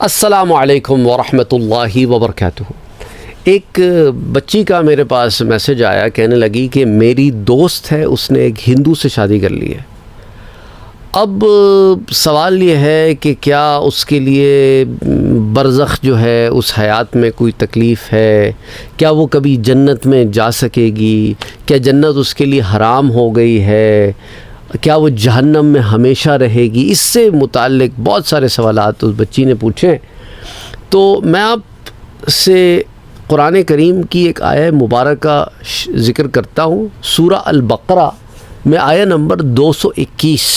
السلام علیکم ورحمۃ اللہ وبرکاتہ۔ ایک بچی کا میرے پاس میسج آیا، کہنے لگی کہ میری دوست ہے، اس نے ایک ہندو سے شادی کر لی ہے۔ اب سوال یہ ہے کہ کیا اس کے لیے برزخ جو ہے اس حیات میں کوئی تکلیف ہے؟ کیا وہ کبھی جنت میں جا سکے گی؟ کیا جنت اس کے لیے حرام ہو گئی ہے؟ کیا وہ جہنم میں ہمیشہ رہے گی؟ اس سے متعلق بہت سارے سوالات اس بچی نے پوچھے۔ تو میں آپ سے قرآن کریم کی ایک آیہ مبارکہ ذکر کرتا ہوں، سورہ البقرہ میں آیہ نمبر 221۔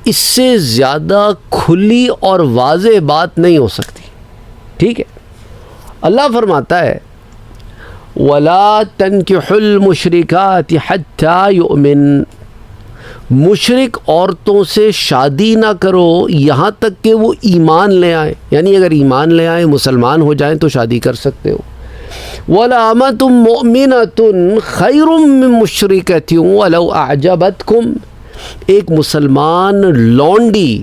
اس سے زیادہ کھلی اور واضح بات نہیں ہو سکتی، ٹھیک ہے؟ اللہ فرماتا ہے وَلَا تَنْكِحُوا الْمُشْرِكَاتِ حَتَّى يُؤْمِنْ، مشرک عورتوں سے شادی نہ کرو یہاں تک کہ وہ ایمان لے آئیں، یعنی اگر ایمان لے آئیں، مسلمان ہو جائیں تو شادی کر سکتے ہو۔ وَلَأَمَةٌ مُؤْمِنَةٌ خَيْرٌ مِّن مُشْرِكَةٍ وَلَوْ أَعْجَبَتْكُمْ، ایک مسلمان لونڈی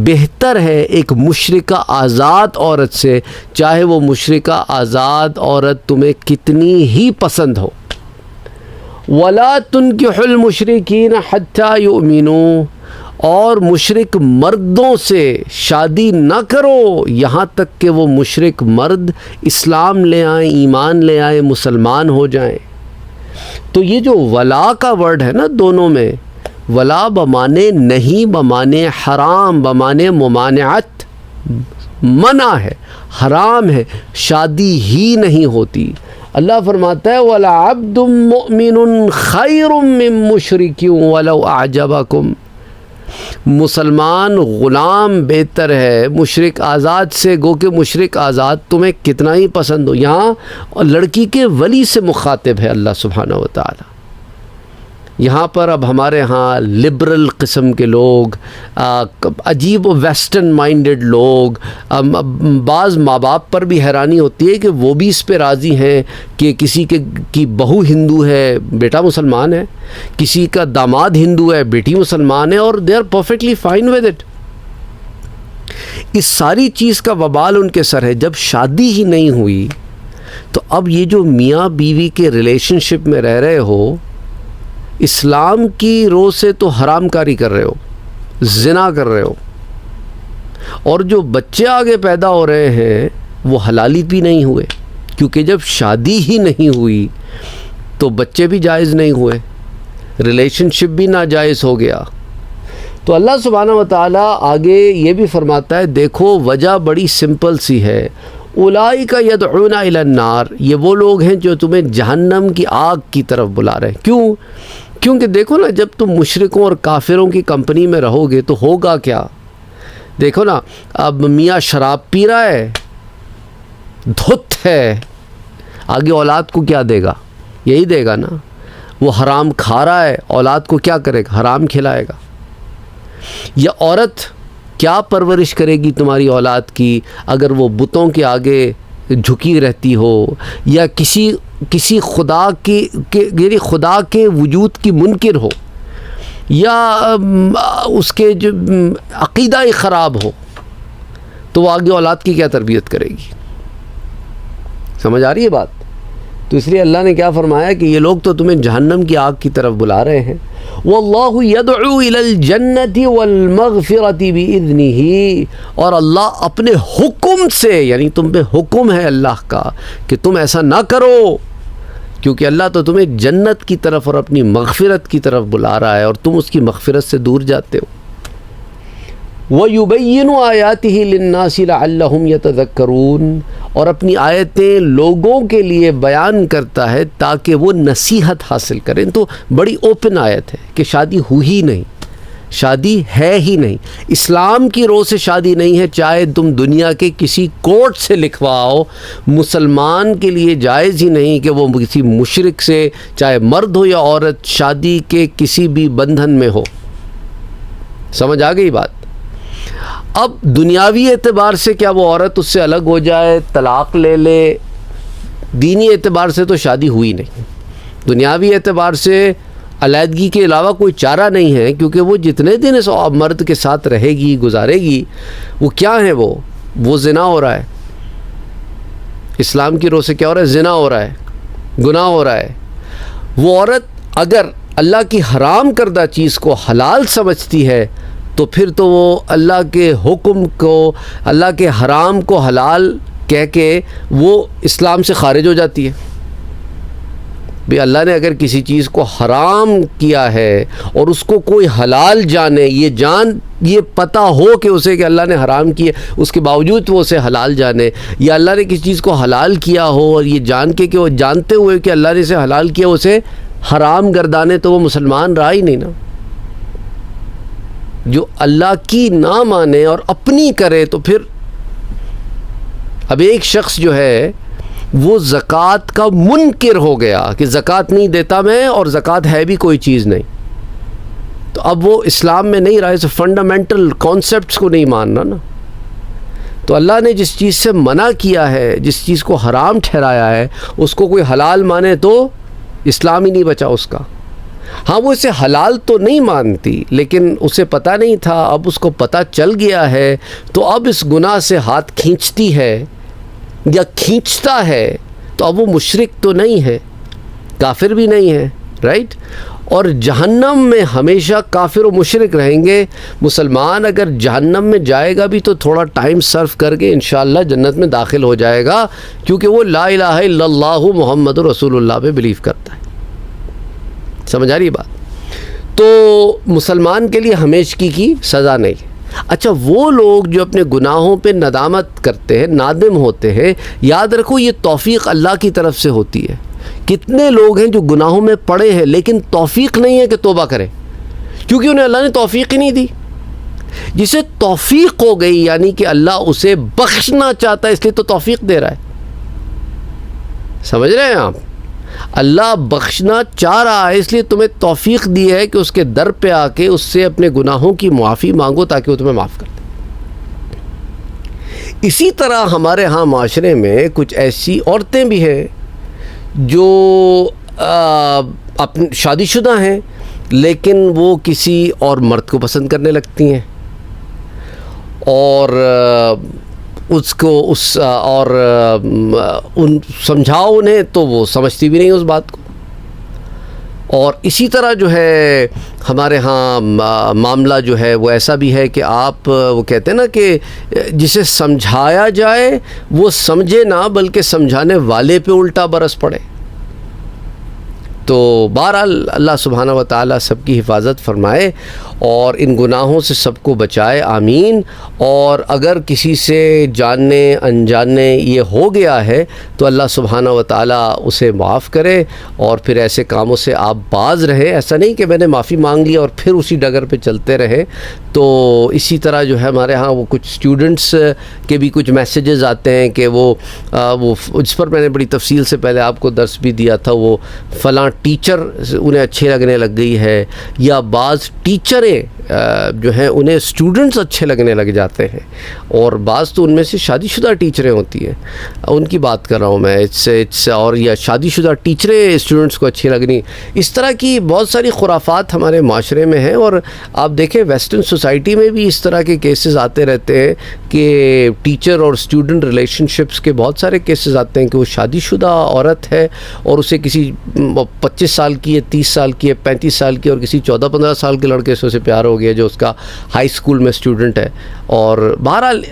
بہتر ہے ایک مشرکہ آزاد عورت سے، چاہے وہ مشرکہ آزاد عورت تمہیں کتنی ہی پسند ہو۔ وَلَا تُنْكِحُوا الْمُشْرِكِينَ حَتَّى يُؤْمِنُوا، اور مشرک مردوں سے شادی نہ کرو یہاں تک کہ وہ مشرک مرد اسلام لے آئیں، ایمان لے آئیں، مسلمان ہو جائیں۔ تو یہ جو ولا کا ورڈ ہے نا، دونوں میں ولا بمانے نہیں، بمانے حرام، بمانے ممانعت، منع ہے، حرام ہے، شادی ہی نہیں ہوتی۔ اللہ فرماتا ہے وَلَعَبْدٌ مُؤْمِنٌ خَيْرٌ مِّن مُشْرِكٍ وَلَوْ أَعْجَبَكُمْ، مسلمان غلام بہتر ہے مشرک آزاد سے، گو کہ مشرک آزاد تمہیں کتنا ہی پسند ہو۔ یہاں لڑکی کے ولی سے مخاطب ہے اللہ سبحانہ و تعالی۔ یہاں پر اب ہمارے ہاں لبرل قسم کے لوگ، عجیب و ویسٹرن مائنڈڈ لوگ، بعض ماں باپ پر بھی حیرانی ہوتی ہے کہ وہ بھی اس پہ راضی ہیں کہ کسی کی بہو ہندو ہے، بیٹا مسلمان ہے، کسی کا داماد ہندو ہے، بیٹی مسلمان ہے، اور they are perfectly fine with it. اس ساری چیز کا وبال ان کے سر ہے۔ جب شادی ہی نہیں ہوئی تو اب یہ جو میاں بیوی کے ریلیشن شپ میں رہ رہے ہو، اسلام کی رو سے تو حرام کاری کر رہے ہو، زنا کر رہے ہو، اور جو بچے آگے پیدا ہو رہے ہیں وہ حلالی بھی نہیں ہوئے، کیونکہ جب شادی ہی نہیں ہوئی تو بچے بھی جائز نہیں ہوئے، ریلیشن شپ بھی ناجائز ہو گیا۔ تو اللہ سبحانہ و تعالیٰ آگے یہ بھی فرماتا ہے، دیکھو وجہ بڑی سمپل سی ہے، اولئک یدعون الی النار، یہ وہ لوگ ہیں جو تمہیں جہنم کی آگ کی طرف بلا رہے ہیں۔ کیوں؟ کیونکہ دیکھو نا، جب تم مشرکوں اور کافروں کی کمپنی میں رہو گے تو ہوگا کیا؟ دیکھو نا، اب میاں شراب پی رہا ہے، دھت ہے، آگے اولاد کو کیا دے گا؟ یہی دے گا نا۔ وہ حرام کھا رہا ہے، اولاد کو کیا کرے گا؟ حرام کھلائے گا۔ یا عورت کیا پرورش کرے گی تمہاری اولاد کی اگر وہ بتوں کے آگے جھکی رہتی ہو، یا کسی خدا کی یعنی خدا کے وجود کی منکر ہو، یا اس کے جو عقیدہ ہی خراب ہو، تو وہ آگے اولاد کی کیا تربیت کرے گی؟ سمجھ آ رہی ہے بات؟ تو اس لیے اللہ نے کیا فرمایا کہ یہ لوگ تو تمہیں جہنم کی آگ کی طرف بلا رہے ہیں۔ واللہ یدعو الی الجنۃ والمغفرۃ بإذنہ، اور اللہ اپنے حکم سے، یعنی تم پہ حکم ہے اللہ کا کہ تم ایسا نہ کرو، کیونکہ اللہ تو تمہیں جنت کی طرف اور اپنی مغفرت کی طرف بلا رہا ہے اور تم اس کی مغفرت سے دور جاتے ہو۔ وَيُبَيِّنُ آيَاتِهِ لِلنَّاسِ لَعَلَّهُمْ يَتَذَكَّرُونَ، اور اپنی آیتیں لوگوں کے لیے بیان کرتا ہے تاکہ وہ نصیحت حاصل کریں۔ تو بڑی اوپن آیت ہے کہ شادی ہوئی ہی نہیں، شادی ہے ہی نہیں، اسلام کی رو سے شادی نہیں ہے، چاہے تم دنیا کے کسی کورٹ سے لکھواؤ، مسلمان کے لیے جائز ہی نہیں کہ وہ کسی مشرک سے، چاہے مرد ہو یا عورت، شادی کے کسی بھی بندھن میں ہو۔ سمجھ آ گئی بات؟ اب دنیاوی اعتبار سے کیا وہ عورت اس سے الگ ہو جائے، طلاق لے لے، دینی اعتبار سے تو شادی ہوئی نہیں۔ دنیاوی اعتبار سے علیحدگی کے علاوہ کوئی چارہ نہیں ہے، کیونکہ وہ جتنے دن اس مرد کے ساتھ رہے گی، گزارے گی، وہ کیا ہے، وہ زنا ہو رہا ہے. اسلام کی روح سے کیا ہو رہا ہے؟ زنا ہو رہا ہے، گناہ ہو رہا ہے. وہ عورت اگر اللہ کی حرام کردہ چیز کو حلال سمجھتی ہے تو پھر تو وہ اللہ کے حکم کو، اللہ کے حرام کو حلال کہہ کے وہ اسلام سے خارج ہو جاتی ہے. بھی اللہ نے اگر کسی چیز کو حرام کیا ہے اور اس کو کوئی حلال جانے، یہ پتہ ہو کہ اسے کہ اللہ نے حرام کیا، اس کے باوجود وہ اسے حلال جانے، یا اللہ نے کسی چیز کو حلال کیا ہو اور یہ جان کے کہ وہ جانتے ہوئے کہ اللہ نے اسے حلال کیا اسے حرام گردانے، تو وہ مسلمان رہا ہی نہیں نا. جو اللہ کی نہ مانے اور اپنی کرے تو پھر اب ایک شخص جو ہے وہ زکوٰۃ کا منکر ہو گیا کہ زکوٰۃ نہیں دیتا میں، اور زکوٰۃ ہے بھی کوئی چیز نہیں، تو اب وہ اسلام میں نہیں رہا، اس فنڈامنٹل کانسیپٹس کو نہیں ماننا نا. تو اللہ نے جس چیز سے منع کیا ہے، جس چیز کو حرام ٹھہرایا ہے، اس کو کوئی حلال مانے تو اسلام ہی نہیں بچا اس کا. ہاں وہ اسے حلال تو نہیں مانتی، لیکن اسے پتہ نہیں تھا، اب اس کو پتہ چل گیا ہے، تو اب اس گناہ سے ہاتھ کھینچتی ہے یا کھینچتا ہے، تو اب وہ مشرک تو نہیں ہے، کافر بھی نہیں ہے، رائٹ. اور جہنم میں ہمیشہ کافر و مشرک رہیں گے. مسلمان اگر جہنم میں جائے گا بھی تو تھوڑا ٹائم صرف کر کے انشاءاللہ جنت میں داخل ہو جائے گا، کیونکہ وہ لا الہ الا اللہ محمد رسول اللہ پہ بلیو کرتا ہے. سمجھ آ رہی بات؟ تو مسلمان کے لیے ہمیشگی کی سزا نہیں. اچھا، وہ لوگ جو اپنے گناہوں پہ ندامت کرتے ہیں، نادم ہوتے ہیں، یاد رکھو یہ توفیق اللہ کی طرف سے ہوتی ہے. کتنے لوگ ہیں جو گناہوں میں پڑے ہیں لیکن توفیق نہیں ہے کہ توبہ کریں، کیونکہ انہیں اللہ نے توفیق ہی نہیں دی. جسے توفیق ہو گئی یعنی کہ اللہ اسے بخشنا چاہتا ہے، اس لیے تو توفیق دے رہا ہے. سمجھ رہے ہیں آپ؟ اللہ بخشنا چاہ رہا ہے، اس لیے تمہیں توفیق دی ہے کہ اس کے در پہ آ کے اس سے اپنے گناہوں کی معافی مانگو تاکہ وہ تمہیں معاف کر دے. اسی طرح ہمارے ہاں معاشرے میں کچھ ایسی عورتیں بھی ہیں جو شادی شدہ ہیں لیکن وہ کسی اور مرد کو پسند کرنے لگتی ہیں، اور سمجھاؤ انہیں تو وہ سمجھتی بھی نہیں اس بات کو. اور اسی طرح جو ہے ہمارے ہاں معاملہ جو ہے وہ ایسا بھی ہے کہ آپ وہ کہتے ہیں نا کہ جسے سمجھایا جائے وہ سمجھے نہ بلکہ سمجھانے والے پہ الٹا برس پڑے. تو بہرحال اللہ سبحانہ و تعالیٰ سب کی حفاظت فرمائے اور ان گناہوں سے سب کو بچائے، آمین. اور اگر کسی سے جاننے انجاننے یہ ہو گیا ہے تو اللہ سبحانہ و تعالیٰ اسے معاف کرے اور پھر ایسے کاموں سے آپ باز رہیں. ایسا نہیں کہ میں نے معافی مانگ لی اور پھر اسی ڈگر پہ چلتے رہے. تو اسی طرح جو ہے ہمارے ہاں وہ کچھ اسٹوڈنٹس کے بھی کچھ میسیجز آتے ہیں کہ وہ جس پر میں نے بڑی تفصیل سے پہلے آپ کو درس بھی دیا تھا، وہ فلاں ٹیچر انہیں اچھے لگنے لگ گئی ہے، یا بعض ٹیچریں جو ہیں انہیں اسٹوڈنٹس اچھے لگنے لگ جاتے ہیں، اور بعض تو ان میں سے شادی شدہ ٹیچریں ہوتی ہیں، ان کی بات کر رہا ہوں میں. اور یا شادی شدہ ٹیچریں اسٹوڈنٹس کو اچھی لگنی، اس طرح کی بہت ساری خرافات ہمارے معاشرے میں ہیں. اور آپ دیکھیں ویسٹرن سوسائٹی میں بھی اس طرح کے کیسز آتے رہتے ہیں کہ ٹیچر اور اسٹوڈنٹ ریلیشن شپس کے بہت سارے کیسز آتے ہیں کہ وہ شادی شدہ عورت ہے اور اسے کسی 25 سال کی ہے، 30 سال کی ہے، 35 سال کی، اور کسی 14-15 سال کے لڑکے سے اسے پیار ہو گیا جو اس کا ہائی اسکول میں اسٹوڈنٹ ہے. اور بہرحال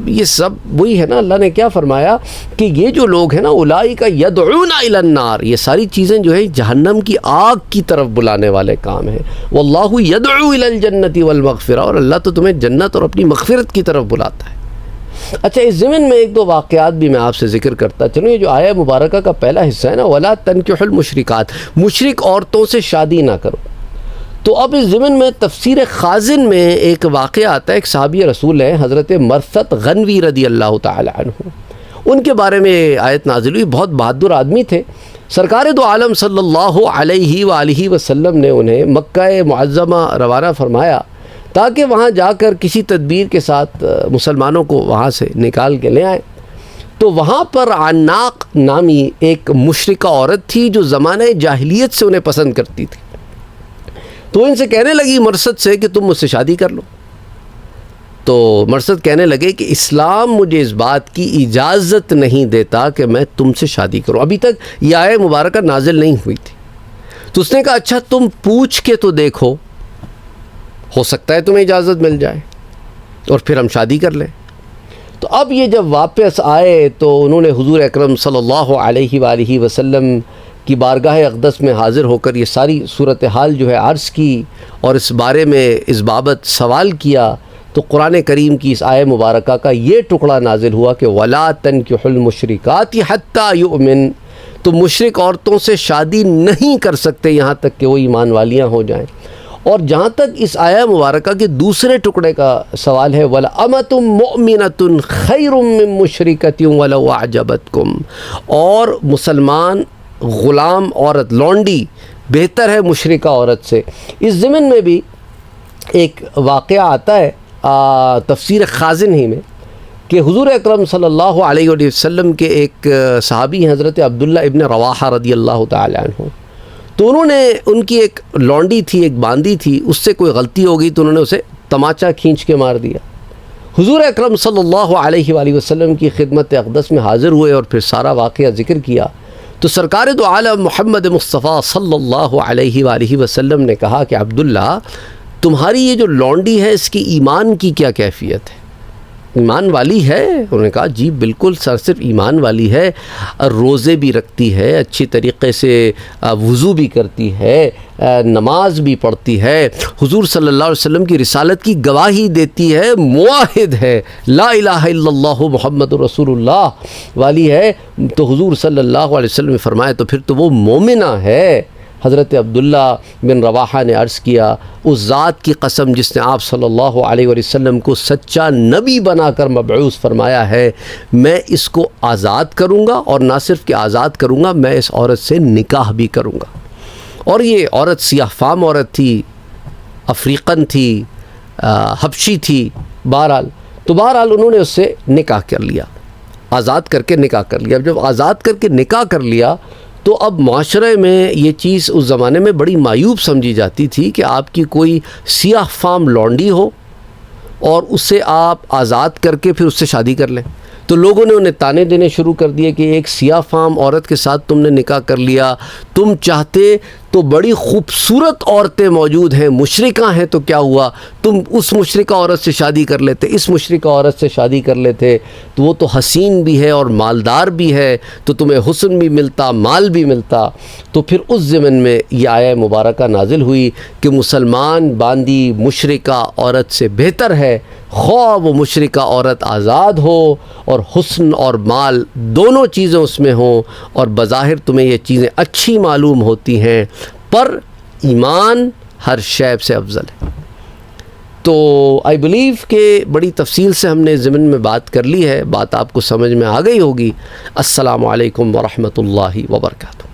یہ سب وہی ہے نا، اللہ نے کیا فرمایا کہ یہ جو لوگ ہیں نا اولئک یدعون الی النار، یہ ساری چیزیں جو ہے جہنم کی آگ کی طرف بلانے والے کام ہیں. واللہ یدعو الی الجنۃ والمغفرہ، اور اللہ تو تمہیں جنت اور اپنی مغفرت کی طرف بلاتا ہے. اچھا، اس ضمن میں ایک دو واقعات بھی میں آپ سے ذکر کرتا چلوں. یہ جو آیہ مبارکہ کا پہلا حصہ ہے نا، وَلَا تَنْكِحُوا الْمُشْرِكَاتِ، مشرک عورتوں سے شادی نہ کرو. تو اب اس ضمن میں تفسیر خازن میں ایک واقعہ آتا ہے. ایک صحابی رسول ہیں حضرت مرثد غنوی رضی اللہ تعالی عنہ، ان کے بارے میں آیت نازل ہوئی. بہت بہادر آدمی تھے. سرکار دو عالم صلی اللہ علیہ وآلہ وسلم نے انہیں مکہ معظمہ روانہ فرمایا تاکہ وہاں جا کر کسی تدبیر کے ساتھ مسلمانوں کو وہاں سے نکال کے لے آئیں. تو وہاں پر عناق نامی ایک مشرکہ عورت تھی جو زمانہ جاہلیت سے انہیں پسند کرتی تھی. تو ان سے کہنے لگی مرثد سے کہ تم مجھ سے شادی کر لو. تو مرثد کہنے لگے کہ اسلام مجھے اس بات کی اجازت نہیں دیتا کہ میں تم سے شادی کروں. ابھی تک یہ آیہ مبارکہ نازل نہیں ہوئی تھی. تو اس نے کہا اچھا تم پوچھ کے تو دیکھو, ہو سکتا ہے تمہیں اجازت مل جائے اور پھر ہم شادی کر لیں. تو اب یہ جب واپس آئے تو انہوں نے حضور اکرم صلی اللہ علیہ وآلہ وسلم کی بارگاہ اقدس میں حاضر ہو کر یہ ساری صورتحال جو ہے عرض کی اور اس بارے میں اس بابت سوال کیا. تو قرآن کریم کی اس آیہ مبارکہ کا یہ ٹکڑا نازل ہوا کہ وَلَا تَنْكِحُوا الْمُشْرِكَاتِ حَتَّى يُؤْمِنْ, تو مشرک عورتوں سے شادی نہیں کر سکتے یہاں تک کہ وہ ایمان والیاں ہو جائیں. اور جہاں تک اس آیہ مبارکہ کے دوسرے ٹکڑے کا سوال ہے وَلَأَمَةٌ مُؤْمِنَةٌ خَيْرٌ مِّن مُشْرِكَةٍ وَلَوْ أَعْجَبَتْكُمْ, اور مسلمان غلام عورت لونڈی بہتر ہے مشرکہ عورت سے. اس ضمن میں بھی ایک واقعہ آتا ہے تفسیر خازن ہی میں کہ حضور اکرم صلی اللہ علیہ وسلم کے ایک صحابی ہیں حضرت عبداللہ ابن رواحہ رضی اللہ تعالی عنہ. تو انہوں نے ان کی ایک لونڈی تھی, ایک باندی تھی, اس سے کوئی غلطی ہو گئی تو انہوں نے اسے تماچا کھینچ کے مار دیا. حضور اکرم صلی اللہ علیہ وآلہ وسلم کی خدمت اقدس میں حاضر ہوئے اور پھر سارا واقعہ ذکر کیا. تو سرکار دو عالم محمد مصطفیٰ صلی اللہ علیہ وآلہ وسلم نے کہا کہ عبداللہ تمہاری یہ جو لونڈی ہے اس کی ایمان کی کیا کیفیت ہے, ایمان والی ہے؟ انہوں نے کہا جی بالکل سر, صرف ایمان والی ہے, روزے بھی رکھتی ہے, اچھی طریقے سے وضو بھی کرتی ہے, نماز بھی پڑھتی ہے, حضور صلی اللہ علیہ وسلم کی رسالت کی گواہی دیتی ہے, موحد ہے, لا الہ الا اللہ محمد رسول اللہ والی ہے. تو حضور صلی اللہ علیہ وسلم نے فرمایا تو پھر تو وہ مومنہ ہے. حضرت عبداللہ بن رواحہ نے عرض کیا اس ذات کی قسم جس نے آپ صلی اللہ علیہ وسلم کو سچا نبی بنا کر مبعوث فرمایا ہے, میں اس کو آزاد کروں گا, اور نہ صرف کہ آزاد کروں گا میں اس عورت سے نکاح بھی کروں گا. اور یہ عورت سیاہ فام عورت تھی, افریقن تھی, حبشی تھی. بہرحال انہوں نے اس سے نکاح کر لیا, آزاد کر کے نکاح کر لیا. جب آزاد کر کے نکاح کر لیا تو اب معاشرے میں یہ چیز اس زمانے میں بڑی معیوب سمجھی جاتی تھی کہ آپ کی کوئی سیاہ فام لونڈی ہو اور اس سے آپ آزاد کر کے پھر اس سے شادی کر لیں. تو لوگوں نے انہیں تانے دینے شروع کر دیے کہ ایک سیاہ فام عورت کے ساتھ تم نے نکاح کر لیا, تم چاہتے تو بڑی خوبصورت عورتیں موجود ہیں, مشرکہ ہیں, تو کیا ہوا تم اس مشرکہ عورت سے شادی کر لیتے, اس مشرکہ عورت سے شادی کر لیتے, تو وہ تو حسین بھی ہے اور مالدار بھی ہے, تو تمہیں حسن بھی ملتا, مال بھی ملتا. تو پھر اس ضمن میں یہ آیہ مبارکہ نازل ہوئی کہ مسلمان باندی مشرکہ عورت سے بہتر ہے, خواہ وہ مشرکہ عورت آزاد ہو اور حسن اور مال دونوں چیزیں اس میں ہوں, اور بظاہر تمہیں یہ چیزیں اچھی معلوم ہوتی ہیں پر ایمان ہر شے سے افضل ہے. تو آئی بلیو کہ بڑی تفصیل سے ہم نے ضمن میں بات کر لی ہے, بات آپ کو سمجھ میں آ گئی ہوگی. السلام علیکم ورحمۃ اللہ وبرکاتہ.